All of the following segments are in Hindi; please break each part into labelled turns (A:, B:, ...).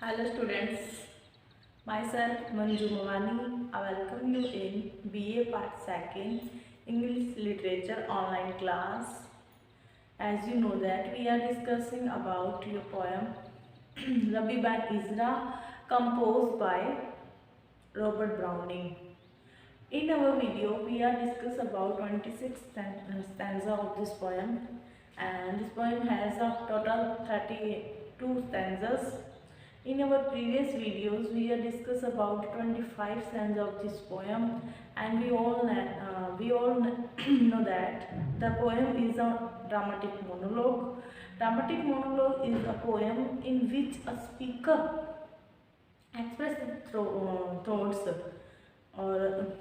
A: Hello students, myself Manju Mawani. I welcome you in BA Part 2nd English Literature online class. As you know that we are discussing about your poem Rabbi by Isra composed by Robert Browning. In our video we are discuss about 26 stanza of this poem, and this poem has a total 32 stanzas. In our previous videos, we have discussed about 25 stanzas of this poem, and we all know that the poem is a dramatic monologue. Dramatic monologue is a poem in which a speaker expresses thoughts, और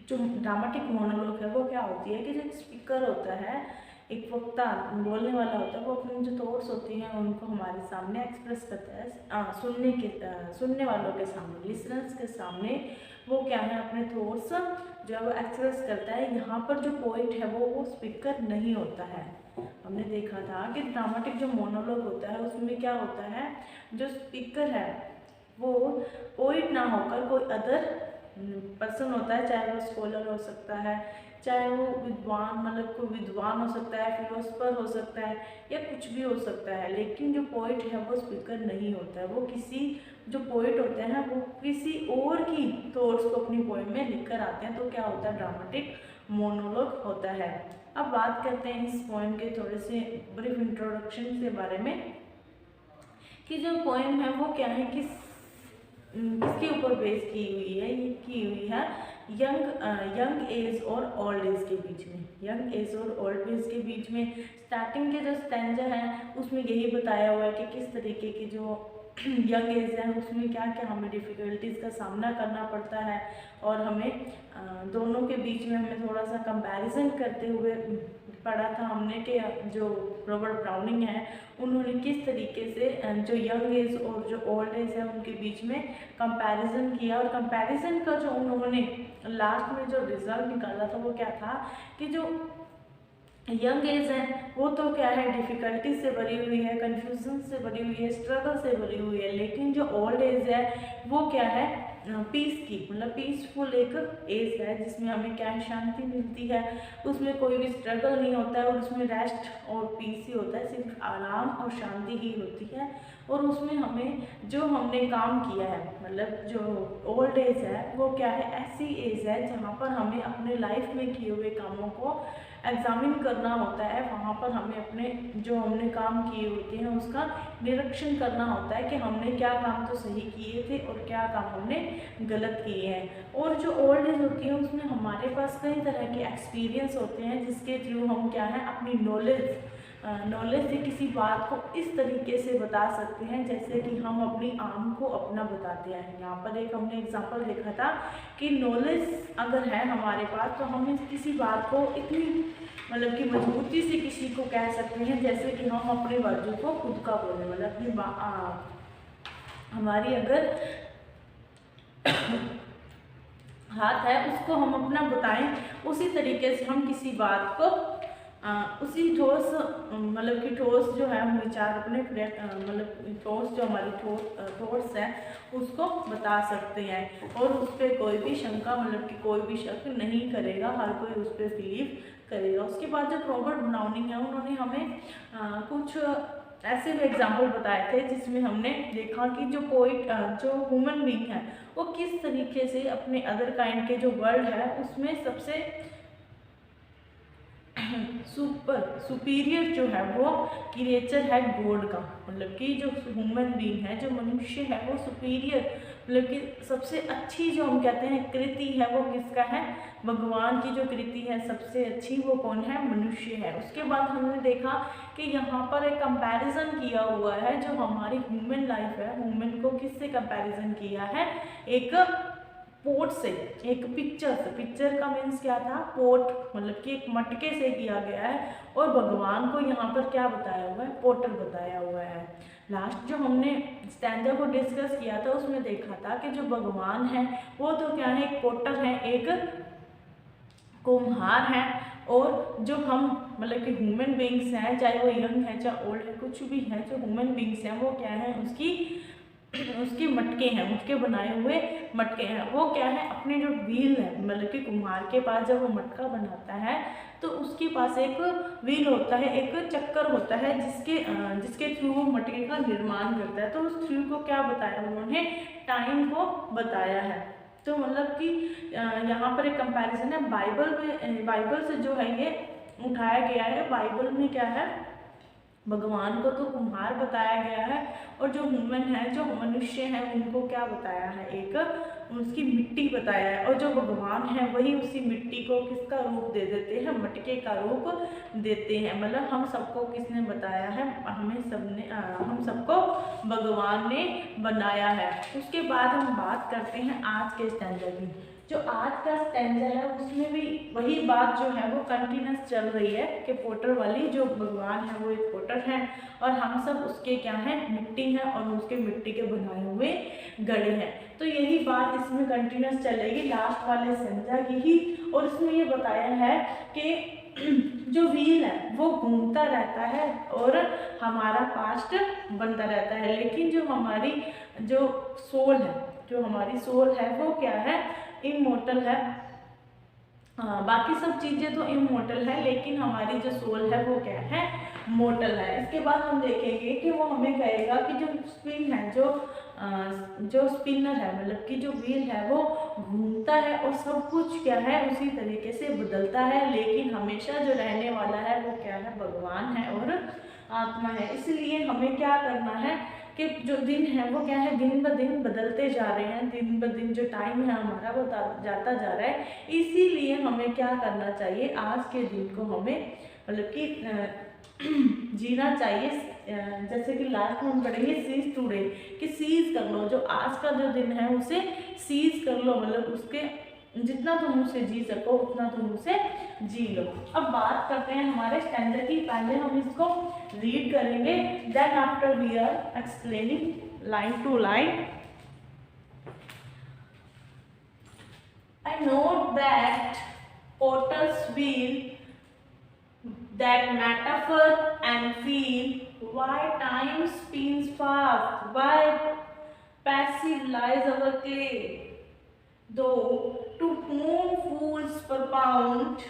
A: जो ड्रामेटिक मोनोलॉग है वो क्या होती है कि जो स्पीकर होता है, एक वक्ता बोलने वाला होता है, वो अपनी जो थॉट्स होती हैं उनको हमारे सामने एक्सप्रेस करता है सुनने वालों के सामने, लिसनर्स के सामने वो क्या है अपने थॉट्स जो है वो एक्सप्रेस करता है। यहाँ पर जो पोइट है वो स्पीकर नहीं होता है। हमने देखा था कि ड्रामेटिक जो मोनोलॉग होता है उसमें क्या होता है, जो स्पीकर है वो पोइट ना होकर कोई अदर पर्सन होता है, चाहे वो स्कॉलर हो सकता है, चाहे वो विद्वान मतलब कोई विद्वान हो सकता है, फिलोसफर हो सकता है, या कुछ भी हो सकता है। लेकिन जो पोइट है वो स्पीकर नहीं होता है। वो किसी जो पोइट होते हैं वो किसी और की थॉट्स को अपनी पोएम में लिख कर आते हैं, तो क्या होता है, ड्रामेटिक मोनोलॉग होता है। अब बात करते हैं इस पोएम के थोड़े से ब्रीफ इंट्रोडक्शन के बारे में, कि जो पोएम है वो क्या है, किसके ऊपर बेस की हुई है। ये की हुई है यंग एज और ओल्ड एज के बीच में, यंग एज और ओल्ड एज के बीच में। स्टार्टिंग के जो स्टैंजा हैं उसमें यही बताया हुआ है कि किस तरीके की जो यंग एज है उसमें क्या क्या हमें डिफ़िकल्टीज़ का सामना करना पड़ता है, और हमें दोनों के बीच में हमें थोड़ा सा कंपैरिजन करते हुए पढ़ा था हमने कि जो रॉबर्ट ब्राउनिंग है उन्होंने किस तरीके से जो यंग एज और जो ओल्ड एज है उनके बीच में कंपैरिजन किया, और कंपैरिजन का जो उन्होंने लास्ट में जो रिजल्ट निकाला था वो क्या था कि जो यंग एज है वो तो क्या है डिफ़िकल्टी से भरी हुई है, कन्फ्यूज़न से भरी हुई है, स्ट्रगल से भरी हुई है। लेकिन जो ओल्ड एज है वो क्या है, पीस की मतलब पीसफुल एक एज है जिसमें हमें क्या है, शांति मिलती है, उसमें कोई भी स्ट्रगल नहीं होता है, और उसमें रेस्ट और पीस ही होता है, सिर्फ आराम और शांति ही होती है। और उसमें हमें जो हमने काम किया है, मतलब जो ओल्ड एज है वो क्या है, ऐसी एज है जहाँ पर हमें अपने लाइफ में किए हुए कामों को एग्जामिन करना होता है। वहाँ पर हमें अपने जो हमने काम किए होते हैं उसका निरीक्षण करना होता है कि हमने क्या काम तो सही किए थे और क्या काम हमने गलत किए हैं। और जो ओल्ड एज होती है उसमें हमारे पास कई तरह के एक्सपीरियंस होते हैं जिसके थ्रू हम क्या है अपनी नॉलेज से किसी बात को इस तरीके से बता सकते हैं जैसे कि हम अपनी आम को अपना बताते हैं। यहाँ पर एक हमने एग्जांपल देखा था कि नॉलेज अगर है हमारे पास तो हम किसी बात को इतनी मतलब कि मजबूती से किसी को कह सकते हैं जैसे कि हम अपने बाजू को खुद का बोले, मतलब अपनी हमारी अगर हाथ है उसको हम अपना बताएं, उसी तरीके से हम किसी बात को उसी ठोस मतलब कि ठोस जो है हम विचार अपने मतलब ठोस जो हमारी थॉट्स है उसको बता सकते हैं, और उस पर कोई भी शंका मतलब कि कोई भी शक नहीं करेगा, हर कोई उस पर बिलीव करेगा। उसके बाद जो रॉबर्ट ब्राउनिंग है उन्होंने हमें कुछ ऐसे भी एग्जाम्पल बताए थे जिसमें हमने देखा कि जो पोइट जो ह्यूमन बीइंग है वो किस तरीके से अपने अदर काइंड के जो वर्ल्ड है उसमें सबसे सुपीरियर जो है वो क्रिएचर है गॉड का, मतलब कि जो ह्यूमन बीइंग है जो मनुष्य है वो सुपीरियर मतलब कि सबसे अच्छी जो हम कहते हैं कृति है वो किसका है, भगवान की जो कृति है सबसे अच्छी वो कौन है, मनुष्य है। उसके बाद हमने देखा कि यहाँ पर एक कंपैरिजन किया हुआ है, जो हमारी ह्यूमन लाइफ है ह्यूमन को किससे कंपैरिजन किया है, एक पोट से, एक पिक्चर का मीन्स क्या था, पोट मतलब कि एक मटके से किया गया है, और भगवान को यहाँ पर क्या बताया हुआ है, पोटर बताया हुआ है। लास्ट जो हमने स्टैंजा को डिस्कस किया था उसमें देखा था कि जो भगवान है वो तो क्या है, एक पोटर है, एक कुम्हार है, और जो हम मतलब कि ह्यूमन बींग्स हैं चाहे वो यंग है चाहे ओल्ड है कुछ भी है, जो ह्यूमन बींग्स हैं वो क्या है उसकी उसके मटके हैं, उसके बनाए हुए मटके हैं। वो क्या है, अपने जो व्हील है, मतलब कि कुम्हार के पास जब वो मटका बनाता है तो उसके पास एक व्हील होता है, एक चक्कर होता है जिसके थ्रू वो मटके का निर्माण करता है। तो उस थ्रू को क्या बताया उन्होंने, टाइम को बताया है। तो मतलब कि यहाँ पर एक कंपैरिजन है बाइबल से जो है ये उठाया गया है। बाइबल में क्या है, भगवान को तो कुम्हार बताया गया है, और जो ह्यूमन है, जो मनुष्य है, उनको क्या बताया है, एक उसकी मिट्टी बताया है। और जो भगवान है वही उसी मिट्टी को किसका रूप दे देते हैं, मटके का रूप देते हैं। मतलब हम सबको किसने बताया है, हम सबको भगवान ने बनाया है। उसके बाद हम बात करते हैं आज के स्टैंडर्ड की। जो आज का स्टैंजा है उसमें भी वही बात जो है वो कंटिन्यूस चल रही है कि पोटर वाली, जो भगवान है वो एक पोटर है और हम सब उसके क्या हैं, मिट्टी हैं, और उसके मिट्टी के बनाए हुए गढ़े हैं। तो यही बात इसमें कंटिन्यूस चलेगी लास्ट वाले स्टैंजा की ही। और इसमें ये बताया है कि जो व्हील है वो घूमता रहता है और हमारा पास्ट बनता रहता है, लेकिन जो हमारी सोल है वो क्या है, इमोर्टल है। बाकी सब चीज़ें तो इमोर्टल है, लेकिन हमारी जो सोल है वो क्या है, मोर्टल है। इसके बाद हम देखेंगे कि वो हमें कहेगा कि जो स्पिन है, जो स्पिनर है, मतलब कि जो व्हील है वो घूमता है और सब कुछ क्या है उसी तरीके से बदलता है, लेकिन हमेशा जो रहने वाला है वो क्या है, भगवान है और आत्मा है। इसलिए हमें क्या करना है कि जो दिन है वो क्या है, दिन ब दिन बदलते जा रहे हैं, दिन ब दिन जो टाइम है हमारा वो जाता जा रहा है। इसीलिए हमें क्या करना चाहिए, आज के दिन को हमें मतलब कि जीना चाहिए। जैसे कि लास्ट में हम पढ़ेंगे सीज टुडे, कि सीज कर लो, जो आज का जो दिन है उसे सीज कर लो, मतलब उसके जितना तुम उसे जी सको उतना तुम उसे जी लो। अब बात करते हैं हमारे स्टैंडर्ड की। पहले हम इसको रीड करेंगे, then after we are explaining line to line. I note that potter's wheel, that metaphor and feel why time spins fast, why passive lies our clay. Though to whom fools propound,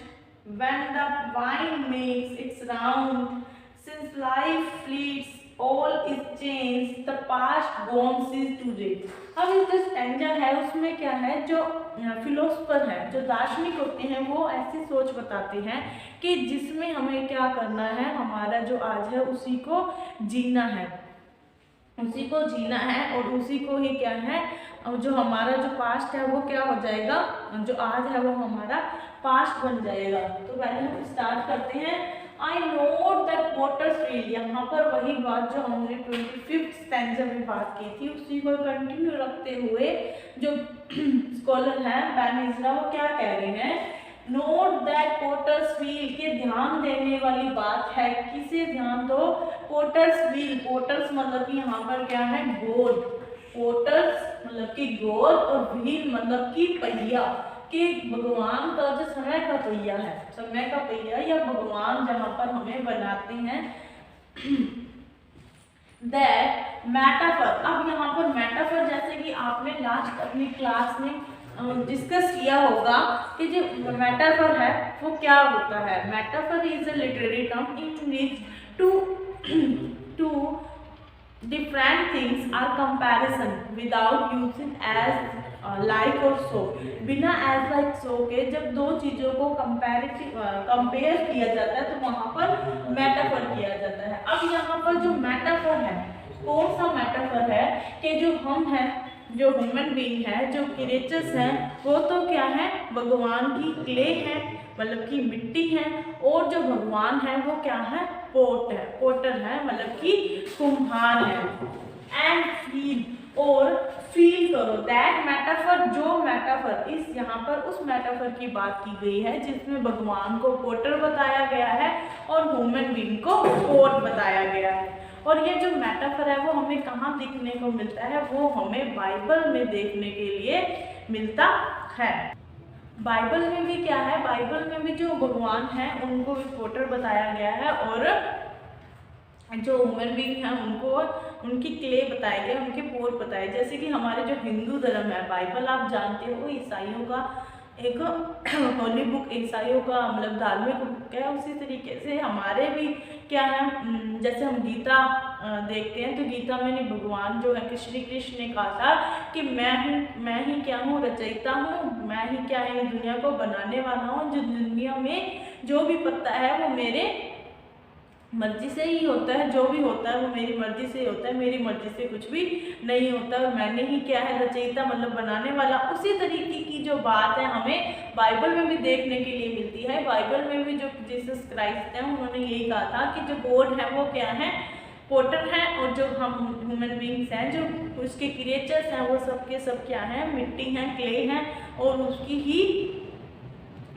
A: when the wine makes its round, since life fleets, all is changed, the past gone is today. अब इस जो स्टैंजा है उसमें क्या है, जो फिलोसफर है, जो दार्शनिक होते हैं, वो ऐसी सोच बताते हैं कि जिसमें हमें क्या करना है, हमारा जो आज है उसी को जीना है, और उसी को ही क्या है, जो हमारा जो पास्ट है वो क्या हो जाएगा, जो आज है वो हमारा पास्ट बन जाएगा। तो पहले हम स्टार्ट करते हैं। आई नोट दैट पोटर्स व्हील, यहाँ पर वही बात जो हमने 25th स्टैंजा में बात की थी उसी को कंटिन्यू रखते हुए जो स्कॉलर है बैन इजरा, वो क्या कह रहे हैं, नोट दैट पोटर्स व्हील, के ध्यान देने वाली बात है। किसे ध्यान दो, पोटर्स व्हील, पोटर्स मतलब कि यहाँ पर क्या है, गोल, पोटर्स मतलब कि गोल, और व्हील मतलब कि पहिया, कि भगवान का जो समय का पहिया है, समय का पहिया या भगवान जहाँ पर हमें बनाते हैं। दैट मैटाफर, अब यहाँ पर मैटाफर, जैसे कि आपने लास्ट अपनी क्लास में डिस्कस किया होगा कि जो मेटाफर है वो क्या होता है। Metaphor is a literary term in which two different things are comparison without using as like or so, बिना एज लाइक सो के जब दो चीज़ों को कंपेयर किया जाता है तो वहाँ पर मेटाफर किया जाता है। अब यहाँ पर जो मेटाफर है, कौन सा मेटाफर है, कि जो हम हैं, जो ह्यूमन बीइंग है, जो क्रिएचर्स हैं, वो तो क्या है, भगवान की क्ले है, मतलब कि मिट्टी है, और जो भगवान है वो क्या है, पोटर है, मतलब कि कुम्हार है। एंड फील, और फील करो दैट मेटाफर, जो मेटाफर, इस यहाँ पर उस मेटाफर की बात की गई है जिसमें भगवान को पोटर बताया गया है और ह्यूमन बीइंग को पोट बताया गया है। और ये जो मेटाफर है वो हमें कहाँ देखने को मिलता है, वो हमें बाइबल में देखने के लिए मिलता है। बाइबल में भी क्या है, बाइबल में भी जो भगवान है उनको भी पोटर बताया गया है और जो ह्यूमन बीइंग है उनको उनकी क्ले बताए गए, उनके पोर बताए। जैसे कि हमारे जो हिंदू धर्म है, बाइबल आप जानते हो, ईसाइयों का एक होली बुक, ईसाइयों का मतलब धार्मिक बुक है। उसी तरीके से हमारे भी क्या है, जैसे हम गीता देखते हैं तो गीता में भगवान जो है कि श्री कृष्ण ने कहा था कि मैं ही क्या हूँ, रचयिता हूँ, मैं ही क्या है दुनिया को बनाने वाला हूँ। जो दुनिया में जो भी पत्ता है वो मेरे मर्जी से ही होता है, जो भी होता है वो मेरी मर्जी से ही होता है, मेरी मर्जी से कुछ भी नहीं होता। और मैंने ही क्या है रचयिता मतलब बनाने वाला। उसी तरीके की जो बात है हमें बाइबल में भी देखने के लिए मिलती है। बाइबल में भी जो जीसस क्राइस्ट है उन्होंने यही कहा था कि जो गॉड है वो क्या है, पोटर है, और जो हम ह्यूमन बींग्स हैं, जो उसके क्रिएचर्स हैं, वो सब के सब क्या है, मिट्टी हैं, क्ले हैं, और उसकी ही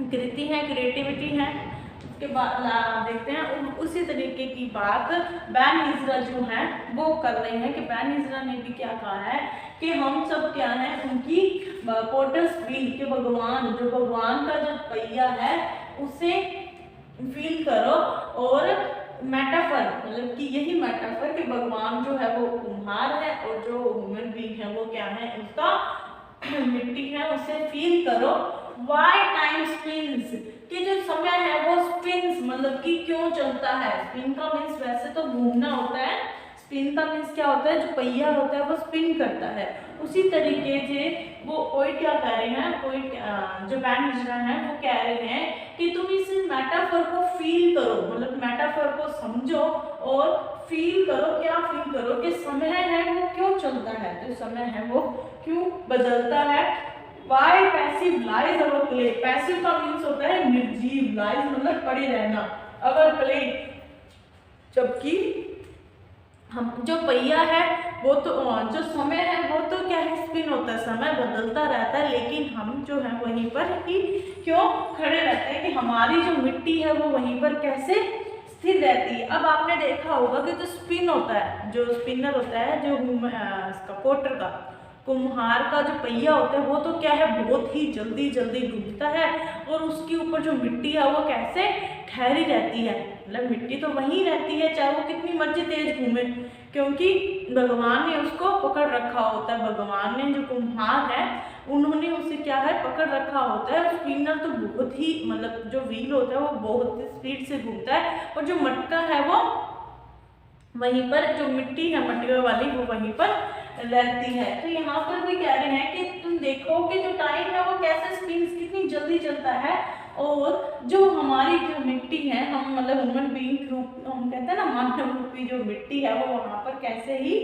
A: कृति है, क्रिएटिविटी है। के बाद देखते हैं उसी तरीके की बात बैन इज़रा जो है वो कर रहे हैं कि बैन इज़रा ने भी क्या कहा है कि हम सब क्या है उनकी पोटर्स व्हील के भगवान, जो भगवान का जो पहिया है उसे फील करो। और मेटाफर मतलब कि यही मेटाफर कि भगवान जो है वो कुम्हार है और जो ह्यूमन बीइंग है वो क्या है, उसका मिट्टी है, उसे फील करो। वाई टाइम स्पिन्स, कि जो समय है वो स्पिन्स मतलब कि क्यों चलता है। स्पिन का मीन्स वैसे तो घूमना होता है, स्पिन का मीन्स क्या होता है, जो पहिया होता है वो स्पिन करता है। उसी तरीके से वो कोई क्या कह रहे हैं, कोई जो बैन इज़रा है वो कह रहे हैं कि तुम इस मेटाफर को फील करो, मतलब मेटाफर को समझो और फील करो। क्या फील करो कि समय है वो क्यों चलता है, जो समय है वो क्यों बदलता है। वाई पैसिव लाइज अवर प्ले, पैसिव का मीन्स होता है निर्जीव, लाइज मतलब पड़े रहना, अवर प्ले, जबकि हम जो पहिया है वो तो जो समय है वो तो क्या है, स्पिन होता है, समय बदलता रहता है, लेकिन हम जो है वहीं पर ही क्यों खड़े रहते हैं कि हमारी जो मिट्टी है वो वहीं पर कैसे स्थिर रहती है। अब आपने देखा होगा कि जो स्पिन होता है, जो स्पिनर होता है, जो इसका पोटर का, कुम्हार का जो पहिया होता है वो तो क्या है, बहुत ही जल्दी जल्दी घूमता है, और उसके ऊपर जो मिट्टी है वो कैसे ठहरी रहती है, मतलब मिट्टी तो वहीं रहती है चाहे वो कितनी मर्जी तेज घूमे, क्योंकि भगवान ने उसको पकड़ रखा होता है। भगवान ने जो कुम्हार है उन्होंने उसे क्या है पकड़ रखा होता है। स्पिनर तो बहुत ही मतलब जो व्हील होता है वो बहुत स्पीड से घूमता है, और जो मटका है वो वहीं पर, जो मिट्टी है मटके वाली वो वहीं पर रहती है। तो यहाँ पर भी कह रहे हैं कि तुम देखो कि जो टाइम है वो कैसे स्पिन कितनी जल्दी चलता है, और जो हमारी जो मिट्टी है, हम मतलब ह्यूमन बीइंग रूप हम कहते हैं ना, मानव रूपी जो मिट्टी है वो वहाँ पर कैसे ही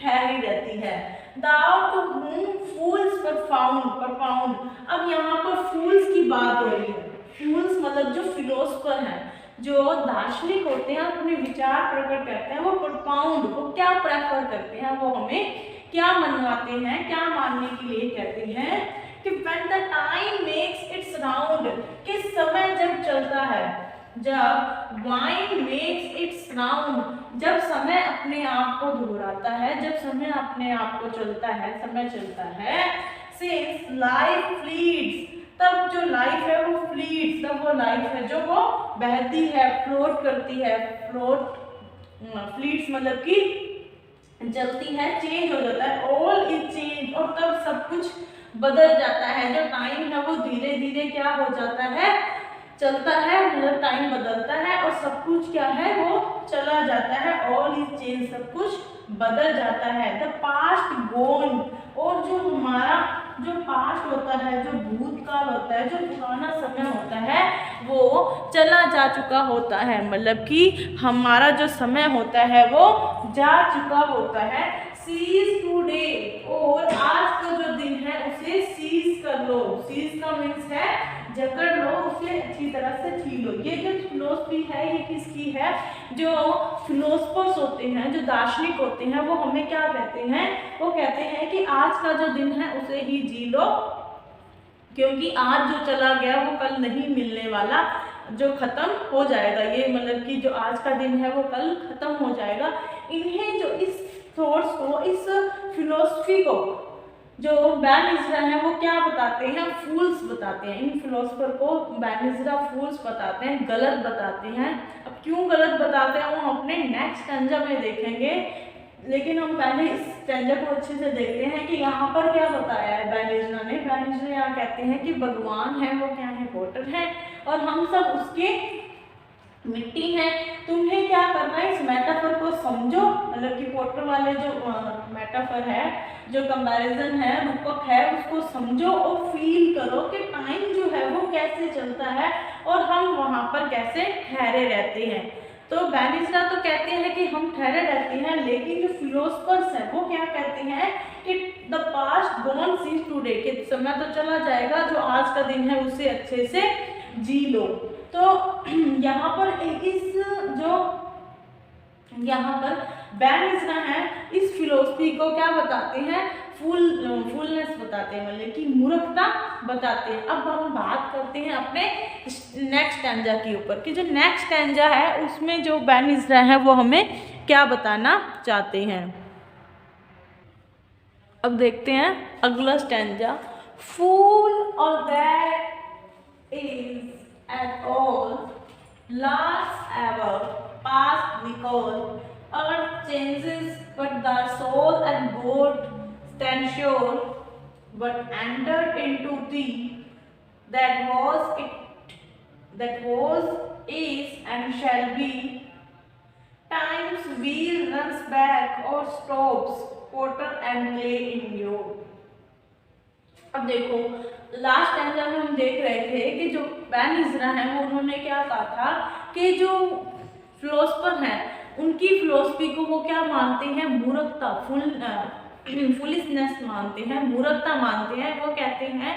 A: ठहरी रहती है। Thou to whom fools propound, अब यहाँ पर फूल्स की बात हो रही है। फूल्स मतलब जो फिलोसफर हैं, जो दार्शनिक होते हैं, अपने विचार प्रकट करते हैं, वो प्रोपाउंड, वो क्या प्रेफर करते हैं, वो हमें क्या मनवाते हैं, क्या मानने के लिए कहते हैं कि when the time makes its round, कि समय जब चलता है, जब wine makes its round, जब समय अपने आप को दोहराता है, जब समय अपने आप को चलता है, समय चलता है, since life fleets, तब जो लाइफ है वो फ्लीट्स, तब वो लाइफ है जो वो बहती है, फ्लोट करती है, फ्लीट्स मतलब कि जलती है, चेंज हो जाता है, ऑल इज चेंज, और तब सब कुछ बदल जाता है। जो टाइम है वो धीरे धीरे क्या हो जाता है, चलता है, मतलब टाइम बदलता है और सब कुछ क्या है वो चला जाता है, ऑल इज चेंज, सब कुछ बदल जाता है। द पास्ट गोन, और जो हमारा जो पास्ट होता है, जो भूतकाल होता है, जो पुराना समय होता है वो चला जा चुका होता है, मतलब कि हमारा जो समय होता है वो जा चुका होता है। सीज टुडे, और आज का जो दिन है उसे सीज कर लो। सीज का मीन्स है जकड़ लो, उसे अच्छी तरह से छीन लो। ये जो फिलोसफी है ये किसकी है, जो फिलोसफर्स होते हैं, जो दार्शनिक होते हैं, वो हमें क्या कहते हैं, वो कहते हैं कि आज का जो दिन है उसे ही जी लो, क्योंकि आज जो चला गया वो कल नहीं मिलने वाला, जो खत्म हो जाएगा। ये मतलब कि जो आज का दिन है वो कल खत्म हो जाएगा। इन्हें जो इस थॉट्स को, इस फिलोसफी को जो बैन इज़रा है वो क्या बताते हैं, फूल्स बताते हैं। इन फिलोसफर को बैन इज़रा फूल्स बताते हैं, गलत बताते हैं। अब क्यों गलत बताते हैं वो अपने नेक्स्ट नेक्स्ट स्टैंजा में देखेंगे, लेकिन हम पहले इस स्टैंजा को अच्छे से देखते हैं कि यहाँ पर क्या बताया है बैनिस्ट्रा ने। बैनिस्ट्रा यहाँ कहते हैं कि भगवान है वो क्या है, पोटर है, और हम सब उसके मिट्टी है। तुम्हें क्या करना है, इस मेटाफर को समझो, मतलब कि पोटर वाले जो मेटाफर है, जो कंपैरिजन है, रूपक है, उसको समझो और फील करो कि टाइम जो है वो कैसे चलता है और हम वहाँ पर कैसे ठहरे रहते हैं। तो बैनिस्ट्रा तो कहते हैं कि हम ठहरे रहते हैं, लेकिन जो फिलोसफर्स हैं वो क्या कहते हैं कि the past gone seize today, कि समय तो चला जाएगा, जो आज का दिन है उसे अच्छे से जी लो। तो यहाँ पर यहाँ पर बैनिस्ट्रा है इस फिलोसफी को क्या बताते हैं, फुलनेस बताते हैं, मतलब कि मूर्खता बताते हैं। अब हम बात करते हैं अपने नेक्स्ट स्टैंजा के ऊपर कि जो नेक्स्ट स्टैंजा है उसमें जो बैनिस्ट्रा है वो हमें क्या बताना चाहते हैं। अब देखते हैं अगला स्टैंजा। फूल और that is at all last ever past recall, earth changes but the soul and God stand sure, but entered into thee that was is and shall be, time's wheel runs back or stops, potter and clay in you। अब देखो लास्ट स्टैंजा में हम देख रहे थे कि जो बैनिस्ट्रा है वो उन्होंने क्या कहा था कि जो फिलोसफर हैं उनकी फिलोसफी को वो क्या मानते हैं, मूर्खता, फुलिशनेस मानते हैं, मूर्खता मानते हैं। वो कहते हैं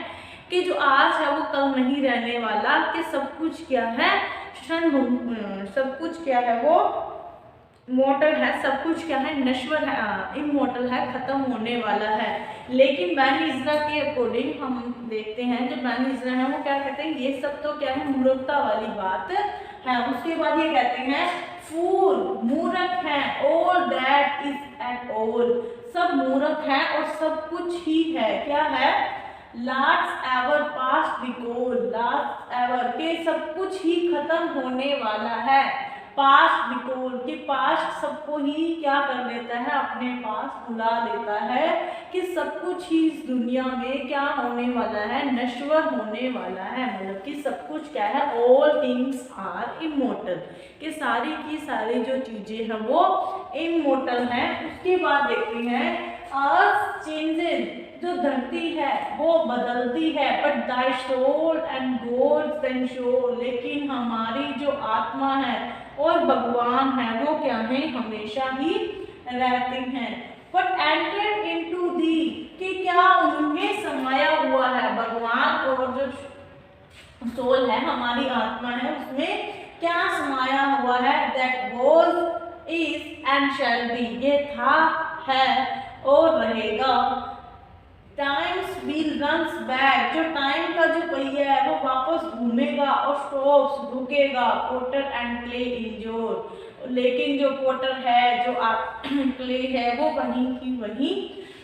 A: कि जो आज है वो कल नहीं रहने वाला, कि सब कुछ क्या है, सब कुछ क्या है वो मोटल है, सब कुछ क्या है नश्वर है, इमोर्टल है, खत्म होने वाला है। लेकिन बैनिस्ट्रा के अकॉर्डिंग हम देखते हैं, जो बैनिस्ट्रा है वो क्या कहते हैं, ये सब तो क्या है मूर्खता वाली बात है। उसके बाद ये कहते हैं फूल, मूर्ख है, all that is at all, सब मूर्ख है और सब कुछ ही है, क्या है, last ever past recall, last ever के सब कुछ ही खत्म होने वाला है, पास्ट रिकॉल के पास्ट सबको ही क्या कर लेता है, अपने पास बुला लेता है, कि सब कुछ ही इस दुनिया में क्या होने वाला है, नश्वर होने वाला है, मतलब कि सब कुछ क्या है, ऑल थिंग्स आर इमोर्टल, कि सारी की सारी जो चीजें हैं वो इमोर्टल हैं। उसके बाद देखते हैं अर्थ चेंजेस, जो धरती है वो बदलती है, but thy soul and God and soul, लेकिन हमारी जो आत्मा है और भगवान है वो क्या है, हमेशा ही रहते हैं। बट एंटर्ड इनटू दी, कि क्या उनमें समाया हुआ है, भगवान और जो सोल है हमारी आत्मा है उसमें क्या समाया हुआ है, that was is and shall be, ये था, है और रहेगा। टाइम्स व्हील रन्स बैक, जो टाइम का जो पहिया है वो वापस घूमेगा और स्टॉप्स रुकेगा, पोटर एंड क्ले इंजोर, लेकिन जो पोटर है, जो क्ले है वो वहीं की वहीं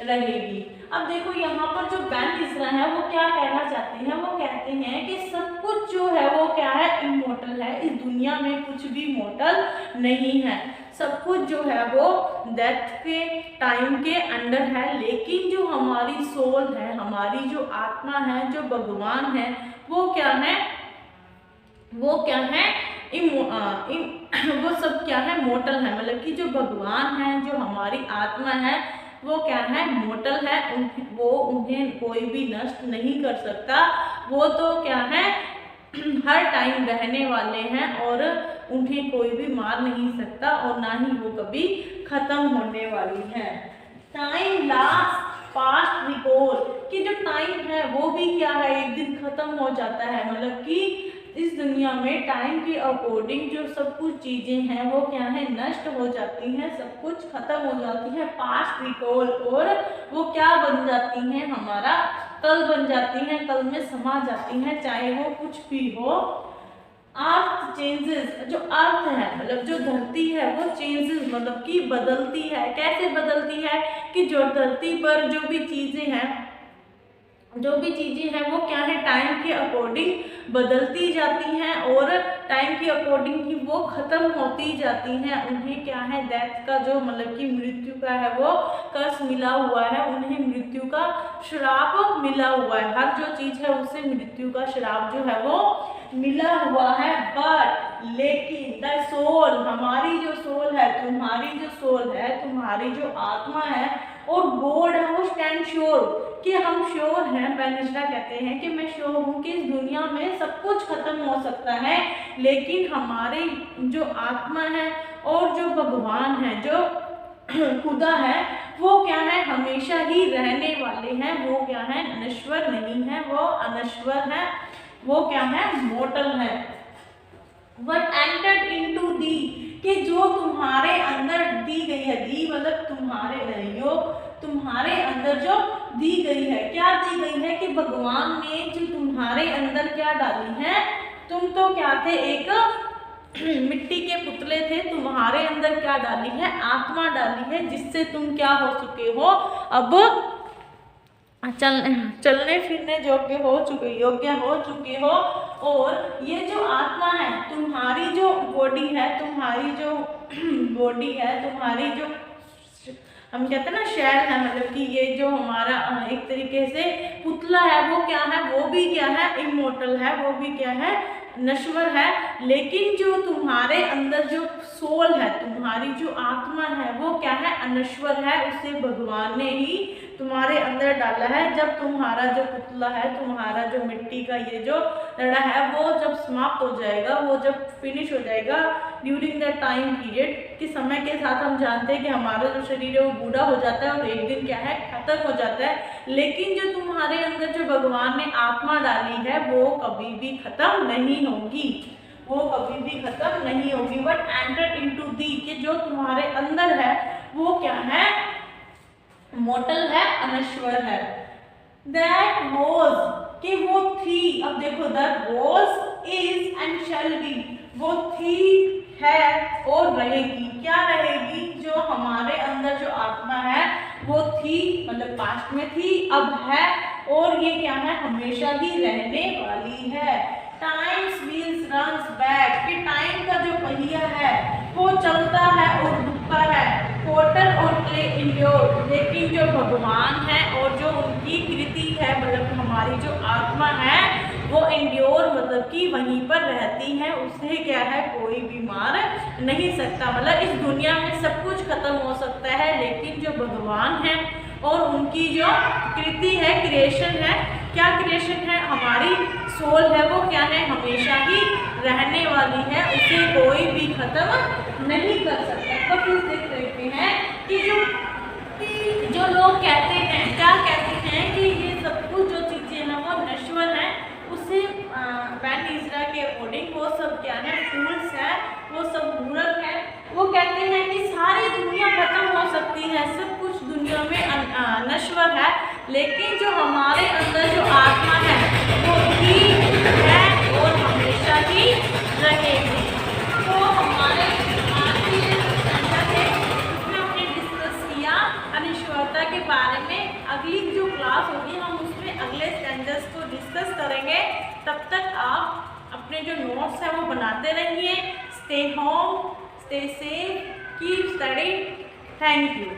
A: रहेगी। अब देखो यहाँ पर जो बैनिस्ट्रा है वो क्या कहना चाहते हैं, वो कहते हैं कि सब कुछ जो है वो क्या है, इमोर्टल है, इस दुनिया में कुछ भी मोर्टल नहीं है, सब कुछ जो है वो डेथ के टाइम के अंडर है, लेकिन जो हमारी सोल है, हमारी जो आत्मा है, जो भगवान है, वो क्या है, वो क्या है, वो सब क्या है, मोर्टल है, मतलब कि जो भगवान है, जो हमारी आत्मा है वो क्या है, मोर्टल है, उन्हें कोई भी नष्ट नहीं कर सकता, वो तो क्या है हर टाइम रहने वाले हैं और उन्हें कोई भी मार नहीं सकता और ना ही वो कभी खत्म होने वाली है। टाइम लास्ट पास्ट रिकॉल, कि जो टाइम है वो भी क्या है, एक दिन खत्म हो जाता है, मतलब कि इस दुनिया में टाइम के अकॉर्डिंग जो सब कुछ चीजें हैं वो क्या है, नष्ट हो जाती हैं, सब कुछ खत्म हो जाती है, पास्ट रिकॉल, और वो क्या बन जाती हैं, हमारा कल बन जाती हैं, कल में समा जाती हैं, चाहे वो कुछ भी हो। अर्थ चेंजेस, जो अर्थ है मतलब जो धरती है वो चेंजेस मतलब कि बदलती है, कैसे बदलती है, कि जो धरती पर जो भी चीजें हैं जो भी चीज़ें हैं वो क्या है, टाइम के अकॉर्डिंग बदलती जाती हैं और टाइम के अकॉर्डिंग ही वो ख़त्म होती जाती हैं। उन्हें क्या है, डेथ का जो मतलब कि मृत्यु का है वो कर्स मिला हुआ है, उन्हें मृत्यु का श्राप मिला हुआ है। हर जो चीज़ है उसे मृत्यु का श्राप जो है वो मिला हुआ है। बट लेकिन द सोल, हमारी जो सोल है, तुम्हारी जो सोल है, तुम्हारी जो आत्मा है और गॉड है, वो स्टैंड श्योर कि हम श्योर हैं। बैनिस्टा कहते हैं कि मैं श्योर हूँ कि इस दुनिया में सब कुछ खत्म हो सकता है, लेकिन हमारे जो आत्मा है और जो भगवान है, जो खुदा है, वो क्या है, हमेशा ही रहने वाले हैं। वो क्या है, नश्वर नहीं है, वो अनश्वर है, वो क्या है, मोर्टल है। What entered into thee, कि जो तुम्हारे अंदर दी गई है, दी मतलब तुम्हारे नहीं, तुम्हारे अंदर जो दी गई है, क्या दी गई है कि भगवान ने जो तुम्हारे अंदर क्या डाली है, तुम तो क्या थे, एक मिट्टी के पुतले थे, तुम्हारे अंदर क्या डाली है, आत्मा डाली है, जिससे तुम क्या हो चुके हो, अब चलने फिरने योग्य हो चुके हो। और ये जो आत्मा है, तुम्हारी जो बॉडी है, तुम्हारी जो बॉडी है, तुम्हारी जो हम कहते हैं ना शैल है, मतलब कि ये जो हमारा एक तरीके से पुतला है, वो क्या है, वो भी क्या है, इमोर्टल है, वो भी क्या है, नश्वर है। लेकिन जो तुम्हारे अंदर जो सोल है, तुम्हारी जो आत्मा है, वो क्या है, अनश्वर है, उसे भगवान ने ही तुम्हारे अंदर डाला है। जब तुम्हारा जो पुतला है, तुम्हारा जो मिट्टी का ये जो लड़ा है, वो जब समाप्त हो जाएगा, वो जब फिनिश हो जाएगा ड्यूरिंग द टाइम पीरियड, कि समय के साथ हम जानते हैं कि हमारा जो शरीर है वो बूढ़ा हो जाता है और एक दिन क्या है, खत्म हो जाता है। लेकिन जो तुम्हारे अंदर जो भगवान ने आत्मा डाली है, वो कभी भी खत्म नहीं होगी, वो कभी भी खत्म नहीं होगी। बट एंटर इनटू दी, कि जो तुम्हारे अंदर है वो क्या है, मोर्टल है, अनश्वर है। दैट वॉज, कि वो थी, अब देखो, that was, is and shall be, वो थी, है और रहेगी। क्या रहेगी, जो हमारे अंदर जो आत्मा है वो थी, मतलब पास्ट में थी, अब है, और ये क्या है, हमेशा ही रहने वाली है। टाइम्स व्हील्स रन्स बैक, कि टाइम का जो पहिया है वो चलता है और रुकता है, पोर्टल और क्ले इंड्योर, लेकिन जो भगवान है और जो उनकी कृति है, मतलब हमारी जो आत्मा है, वो इंड्योर मतलब कि वहीं पर रहती है, उसे क्या है, कोई भी मार नहीं सकता। मतलब इस दुनिया में सब कुछ खत्म हो सकता है, लेकिन जो भगवान है और उनकी जो कृति है, क्रिएशन है, क्या क्रिएशन है, हमारी सोल है, वो क्या है, हमेशा ही रहने वाली है, उसे कोई भी खत्म नहीं कर सकता। तो फिर देख सकते हैं कि जो लोग कहते हैं, क्या कहते हैं कि ये सब कुछ जो चीज़ें हैं वो नश्वर है, उसे बैनिस्टा के अकॉर्डिंग वो सब क्या है, फूल्स है, वो सब मूर्ख है। वो कहते हैं कि सारी दुनिया खत्म हो सकती है, सब कुछ दुनिया में नश्वर है, लेकिन जो हमारे अंदर जो आत्मा है वो ही है और हमेशा ही रहेगी। तो हमारे आज की चर्चा है उसमें हमने डिस्कस किया अनिश्वरता के बारे में। अगली जो क्लास होगी हम उसमें अगले स्टैंडर्ड्स को डिस्कस करेंगे। तब तक आप अपने जो नोट्स हैं वो बनाते रहिए। Stay home, stay safe, keep study. Thank you.